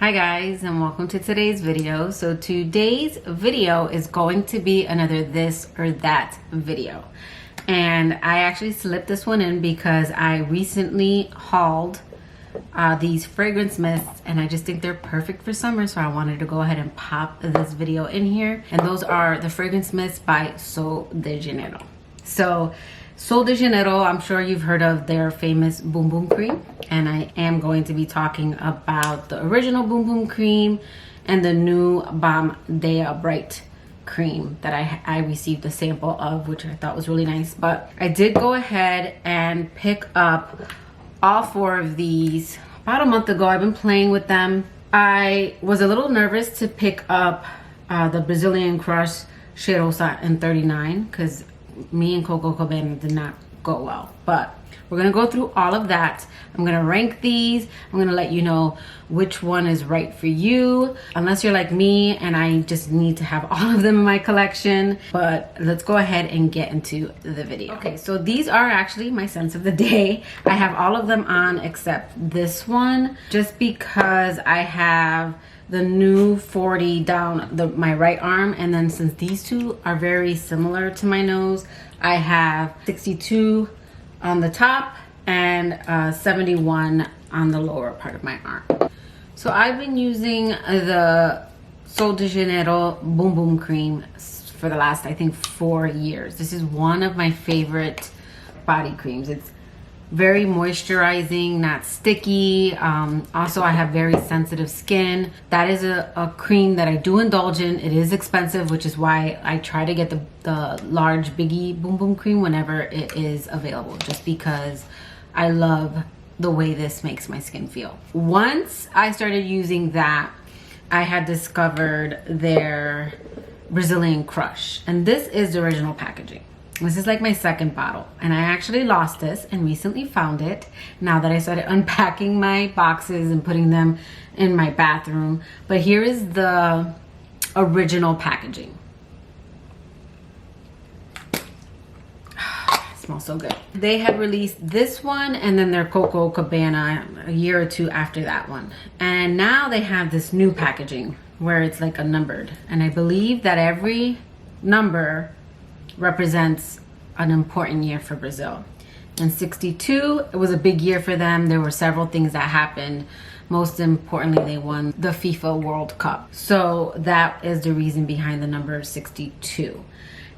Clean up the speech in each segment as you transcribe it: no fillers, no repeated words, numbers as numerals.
Hi guys, and welcome to today's video. So today's video is going to be another this or that video. And I actually slipped this one in because I recently hauled these fragrance mists and I just think they're perfect for summer, so I wanted to go ahead and pop this video in here. And those are the fragrance mists by Sol de Janeiro. So Sol de Janeiro, I'm sure you've heard of their famous Boom Boom Cream, and I am going to be talking about the original Boom Boom Cream and the new Bam Dea Bright Cream that I received a sample of, which I thought was really nice. But I did go ahead and pick up all four of these about a month ago. I've been playing with them. I was a little nervous to pick up the Brazilian Crush Cheirosa in 39 because me and Coco Cabana did not go well, but we're gonna go through all of that. I'm gonna rank these. I'm gonna let you know which one is right for you, unless you're like me and I just need to have all of them in my collection. But let's go ahead and get into the video. Okay, so these are actually my scents of the day. I have all of them on except this one, just because I have the new 40 down my right arm, and then since these two are very similar to my nose, I have 62 on the top and 71 on the lower part of my arm. So I've been using the Sol de Janeiro Boom Boom Cream for the last, I think, 4 years. This is one of my favorite body creams. It's very moisturizing, not sticky. Also, I have very sensitive skin. That is a cream that I do indulge in. It is expensive, which is why I try to get the large biggie Boom Boom Cream whenever it is available, just because I love the way this makes my skin feel. Once I started using that, I had discovered their Brazilian Crush, and this is the original packaging. This is like my second bottle, and I actually lost this and recently found it now that I started unpacking my boxes and putting them in my bathroom. But here is the original packaging. It smells so good. They had released this one and then their Coco Cabana a year or two after that one. And now they have this new packaging where it's like a numbered. And I believe that every number represents an important year for Brazil. In 62, it was a big year for them. There were several things that happened. Most importantly, they won the FIFA World Cup. So that is the reason behind the number 62.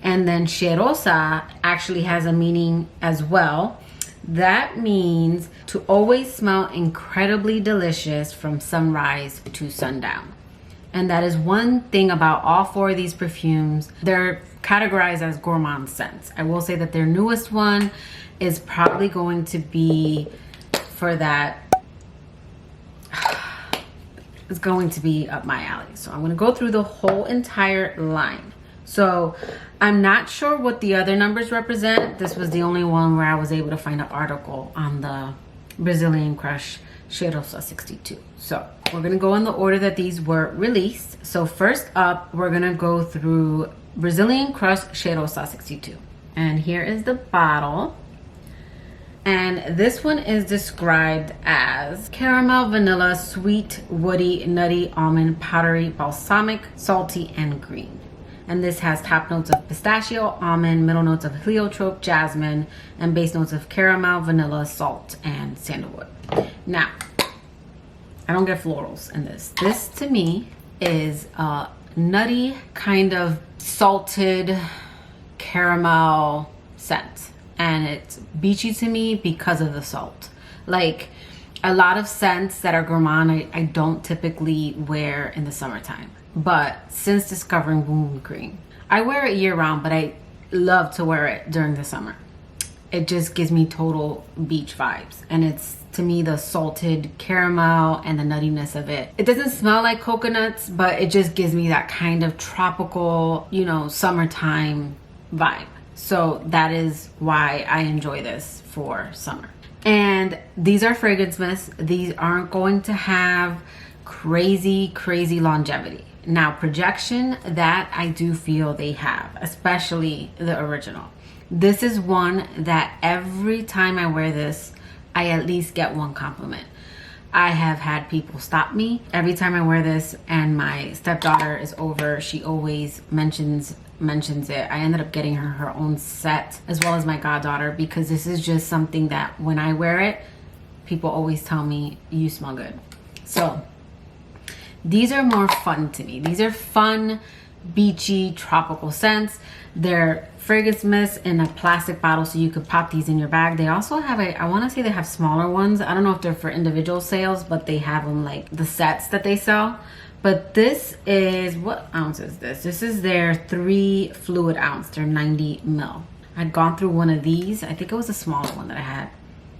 And then Cheirosa actually has a meaning as well. That means to always smell incredibly delicious from sunrise to sundown. And that is one thing about all four of these perfumes. They're categorized as gourmand scents. I will say that their newest one is probably going to be for that. It's going to be up my alley. So I'm going to go through the whole entire line. So I'm not sure what the other numbers represent. This was the only one where I was able to find an article on the Brazilian Crush Cheirosa 62. So we're gonna go in the order that these were released. So first up, we're gonna go through Brazilian Crush Cheirosa 62. And here is the bottle. And this one is described as caramel, vanilla, sweet, woody, nutty, almond, powdery, balsamic, salty, and green. And this has top notes of pistachio, almond, middle notes of heliotrope, jasmine, and base notes of caramel, vanilla, salt, and sandalwood. Now, I don't get florals in this. This to me is a nutty kind of salted caramel scent. And it's beachy to me because of the salt. Like a lot of scents that are gourmand, I don't typically wear in the summertime. But since discovering Boom Boom Cream, I wear it year round, but I love to wear it during the summer. It just gives me total beach vibes. And it's, to me, the salted caramel and the nuttiness of it. It doesn't smell like coconuts, but it just gives me that kind of tropical, you know, summertime vibe. So that is why I enjoy this for summer. And these are fragrance mists. These aren't going to have crazy longevity. Now, projection, that I do feel they have, especially the original. This is one that every time I wear this, I at least get one compliment. I have had people stop me every time I wear this, and my stepdaughter is over. She always mentions it. I ended up getting her own set, as well as my goddaughter, because this is just something that when I wear it, people always tell me you smell good. So these are more fun to me. These are fun, beachy, tropical scents. They're fragrance mist in a plastic bottle, so you could pop these in your bag. They also have I want to say they have smaller ones. I don't know if they're for individual sales, but they have them like the sets that they sell. But this is, what ounce is this? This is their 3 fluid ounce. They're 90 ml. I'd gone through one of these. I think it was a smaller one that I had.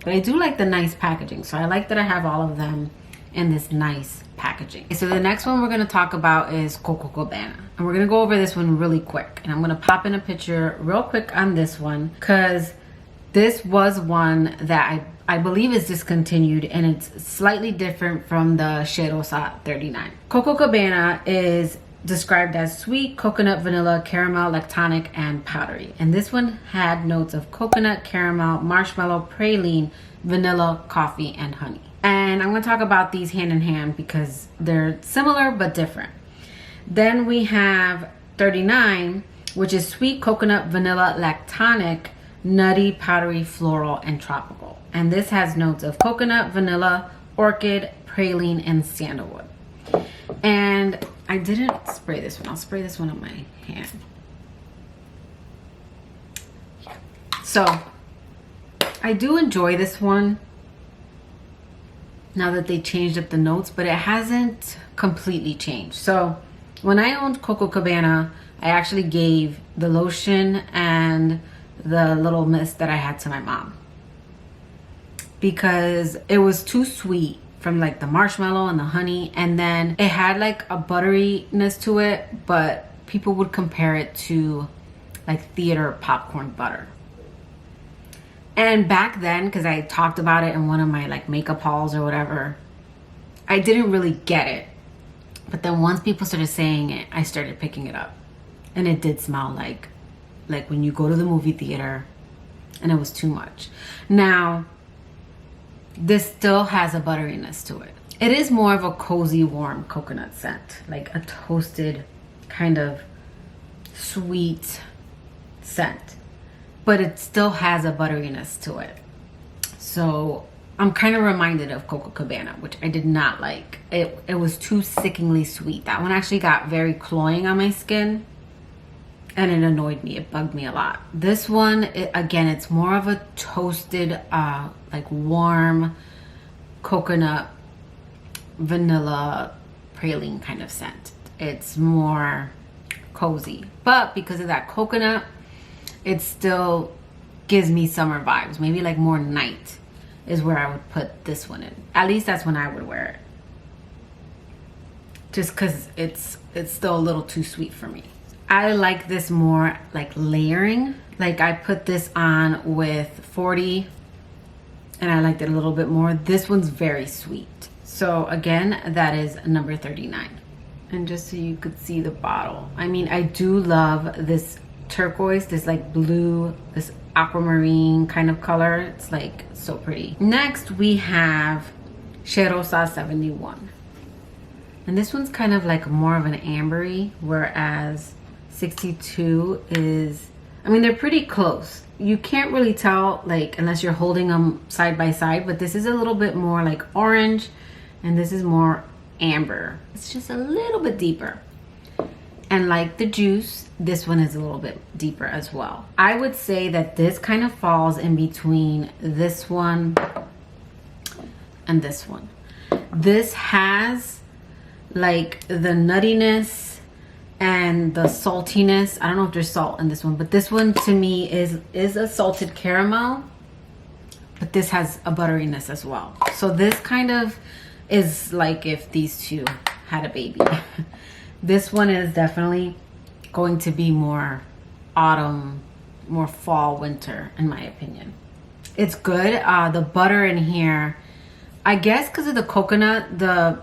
But I do like the nice packaging, so I like that I have all of them in this nice packaging. So the next one we're going to talk about is Coco Cabana, and we're going to go over this one really quick, and I'm going to pop in a picture real quick on this one because this was one that I believe is discontinued, and it's slightly different from the Cheirosa 39. Coco Cabana is described as sweet coconut, vanilla, caramel, lactonic, and powdery, and this one had notes of coconut, caramel, marshmallow, praline, vanilla, coffee, and honey. And I'm going to talk about these hand in hand because they're similar but different. Then we have 39, which is sweet coconut, vanilla, lactonic, nutty, powdery, floral, and tropical. And this has notes of coconut, vanilla, orchid, praline, and sandalwood. And I didn't spray this one. I'll spray this one on my hand. So I do enjoy this one now that they changed up the notes, but it hasn't completely changed. So when I owned Coco Cabana, I actually gave the lotion and the little mist that I had to my mom because it was too sweet from like the marshmallow and the honey, and then it had like a butteriness to it, but people would compare it to like theater popcorn butter. And back then, because I talked about it in one of my like makeup hauls or whatever, I didn't really get it. But then once people started saying it, I started picking it up. And it did smell like when you go to the movie theater, and it was too much. Now, this still has a butteriness to it. It is more of a cozy, warm coconut scent, like a toasted kind of sweet scent. But it still has a butteriness to it. So I'm kind of reminded of Coco Cabana, which I did not like. It was too sickeningly sweet. That one actually got very cloying on my skin, and it annoyed me. It bugged me a lot. This one, again, it's more of a toasted, like warm coconut, vanilla, praline kind of scent. It's more cozy. But because of that coconut, it still gives me summer vibes. Maybe like more night is where I would put this one in. At least that's when I would wear it. Just because it's still a little too sweet for me. I like this more like layering. Like I put this on with 40 and I liked it a little bit more. This one's very sweet. So again, that is number 39. And just so you could see the bottle. I mean, I do love this turquoise, this like blue, this aquamarine kind of color. It's like so pretty. Next we have Cheirosa 71, and this one's kind of like more of an ambery, whereas 62 is, I mean, they're pretty close. You can't really tell like unless you're holding them side by side, but this is a little bit more like orange and this is more amber. It's just a little bit deeper. And like the juice, this one is a little bit deeper as well. I would say that this kind of falls in between this one and this one. This has like the nuttiness and the saltiness. I don't know if there's salt in this one, but this one to me is a salted caramel, but this has a butteriness as well. So this kind of is like if these two had a baby. This one is definitely going to be more autumn, more fall, winter, in my opinion. It's good. The butter in here, I guess because of the coconut, the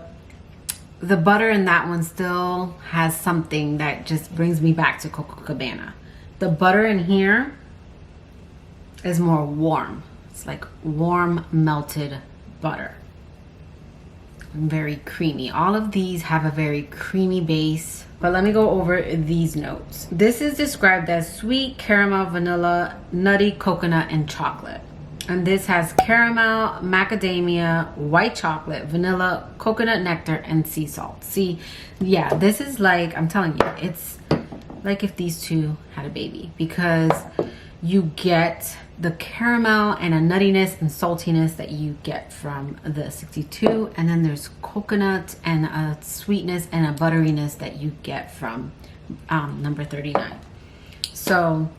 butter in that one still has something that just brings me back to Coco Cabana. The butter in here is more warm. It's like warm melted butter. very creamy. All of these have a very creamy base. But let me go over these notes. This is described as sweet caramel, vanilla, nutty, coconut, and chocolate. And this has caramel, macadamia, white chocolate, vanilla, coconut nectar, and sea salt. See, yeah, this is like, I'm telling you, it's like if these two had a baby, because you get the caramel and a nuttiness and saltiness that you get from the 62, and then there's coconut and a sweetness and a butteriness that you get from number 39. So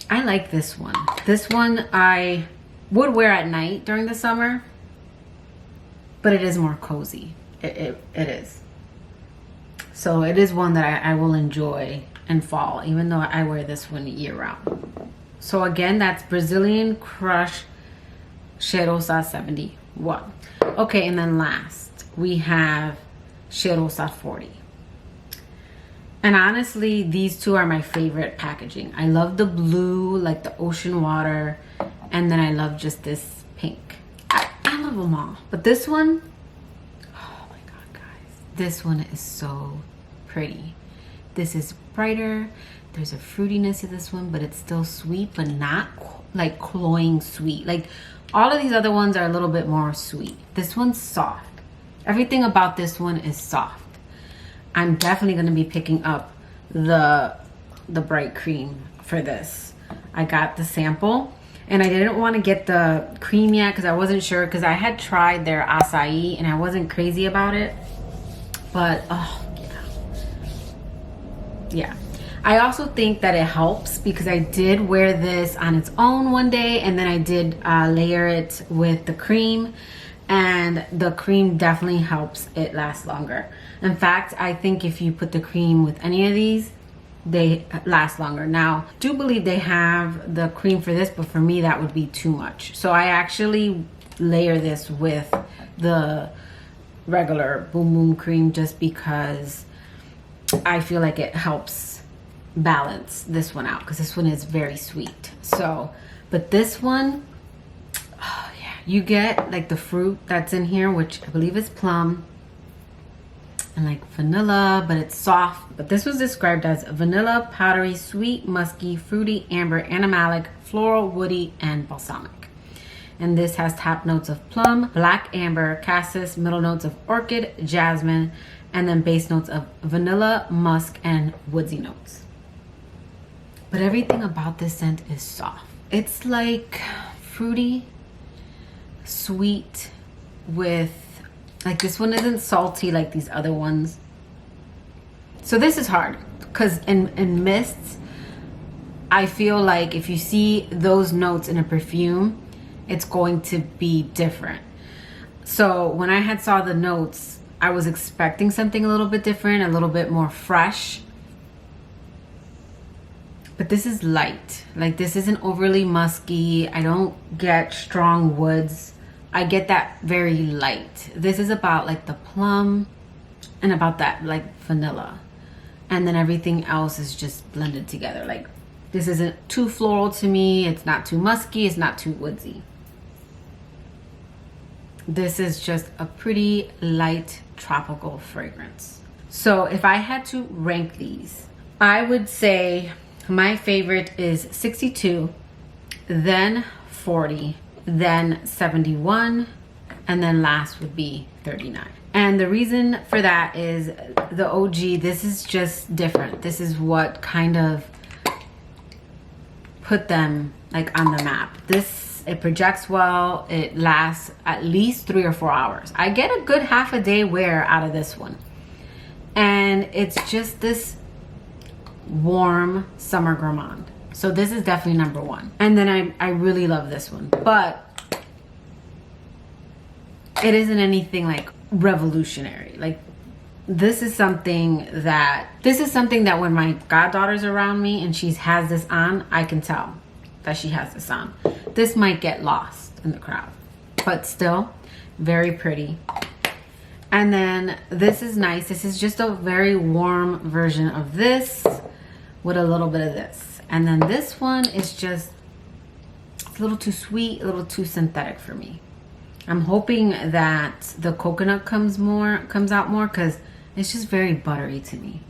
I like this one. This one I would wear at night during the summer, but it is more cozy. It is. So it is one that I will enjoy in fall, even though I wear this one year round. So again, that's Brazilian Crush Cheirosa 71. Okay, and then last we have Cheirosa 40. And honestly, these two are my favorite packaging. I love the blue, like the ocean water, and then I love just this pink. I love them all. But this one, oh my God, guys. This one is so pretty. This is brighter. There's a fruitiness to this one, but it's still sweet, but not like cloying sweet. Like all of these other ones are a little bit more sweet. This one's soft. Everything about this one is soft. I'm definitely going to be picking up the bright cream for this. I got the sample, and I didn't want to get the cream yet because I wasn't sure, because I had tried their acai and I wasn't crazy about it. But oh yeah. I also think that it helps because I did wear this on its own one day, and then I did layer it with the cream, and the cream definitely helps it last longer. In fact, I think if you put the cream with any of these, they last longer. Now, I do believe they have the cream for this, but for me that would be too much. So I actually layer this with the regular Boom Boom cream just because I feel like it helps balance this one out, because this one is very sweet. So, but this one, oh yeah, you get like the fruit that's in here, which I believe is plum, and like vanilla, but it's soft. But this was described as vanilla, powdery, sweet, musky, fruity, amber, animalic, floral, woody, and balsamic. And this has top notes of plum, black amber, cassis, middle notes of orchid, jasmine, and then base notes of vanilla, musk, and woodsy notes. But everything about this scent is soft. It's like fruity, sweet, with like, this one isn't salty like these other ones. So this is hard because in mists, I feel like if you see those notes in a perfume, it's going to be different. So when I had saw the notes, I was expecting something a little bit different, a little bit more fresh. But this is light. Like, this isn't overly musky. I don't get strong woods. I get that very light. This is about like the plum and about that like vanilla. And then everything else is just blended together. Like, this isn't too floral to me. It's not too musky. It's not too woodsy. This is just a pretty light tropical fragrance. So if I had to rank these, I would say my favorite is 62, then 40, then 71, and then last would be 39. And the reason for that is the OG, this is just different. This is what kind of put them like on the map. This, it projects well. It lasts at least 3 or 4 hours. I get a good half a day wear out of this one. And it's just this warm summer gourmand. So this is definitely number one. And then I really love this one, but it isn't anything like revolutionary. Like, this is something that when my goddaughter's around me and she has this on, I can tell that she has this on. This might get lost in the crowd, but still very pretty. And then this is nice. This is just a very warm version of this with a little bit of this. And then this one is just a little too sweet, a little too synthetic for me. I'm hoping that the coconut comes out more because it's just very buttery to me.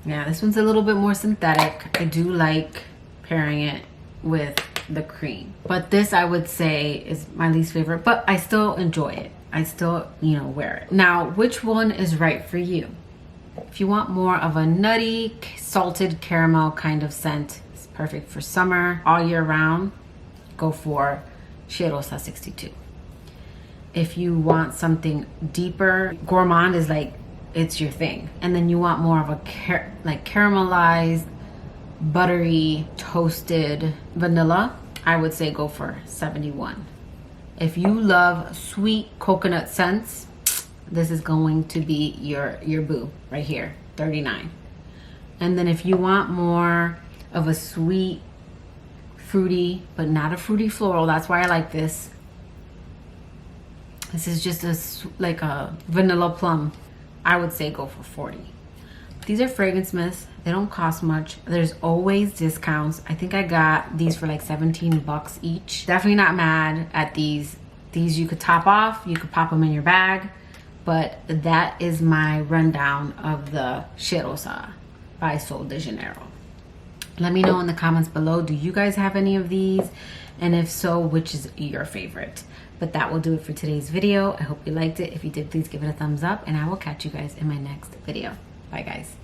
Yeah, this one's a little bit more synthetic. I do like pairing it with the cream. But this, I would say, is my least favorite, but I still enjoy it. I still, you know, wear it. Now, which one is right for you? If you want more of a nutty, salted caramel kind of scent, it's perfect for summer, all year round, go for Jeulia 62. If you want something deeper, gourmand is like, it's your thing. And then you want more of a caramelized, buttery, toasted vanilla, I would say go for 71. If you love sweet coconut scents, this is going to be your boo right here, 39. And then if you want more of a sweet, fruity, but not a fruity floral, that's why I like this. This is just like a vanilla plum. I would say go for 40. These are Fragrance Myths. They don't cost much. There's always discounts. I think I got these for like 17 bucks each. Definitely not mad at these. These you could top off. You could pop them in your bag. But that is my rundown of the Jeulia by Sol de Janeiro. Let me know in the comments below, do you guys have any of these? And if so, which is your favorite? But that will do it for today's video. I hope you liked it. If you did, please give it a thumbs up, and I will catch you guys in my next video. Bye, guys.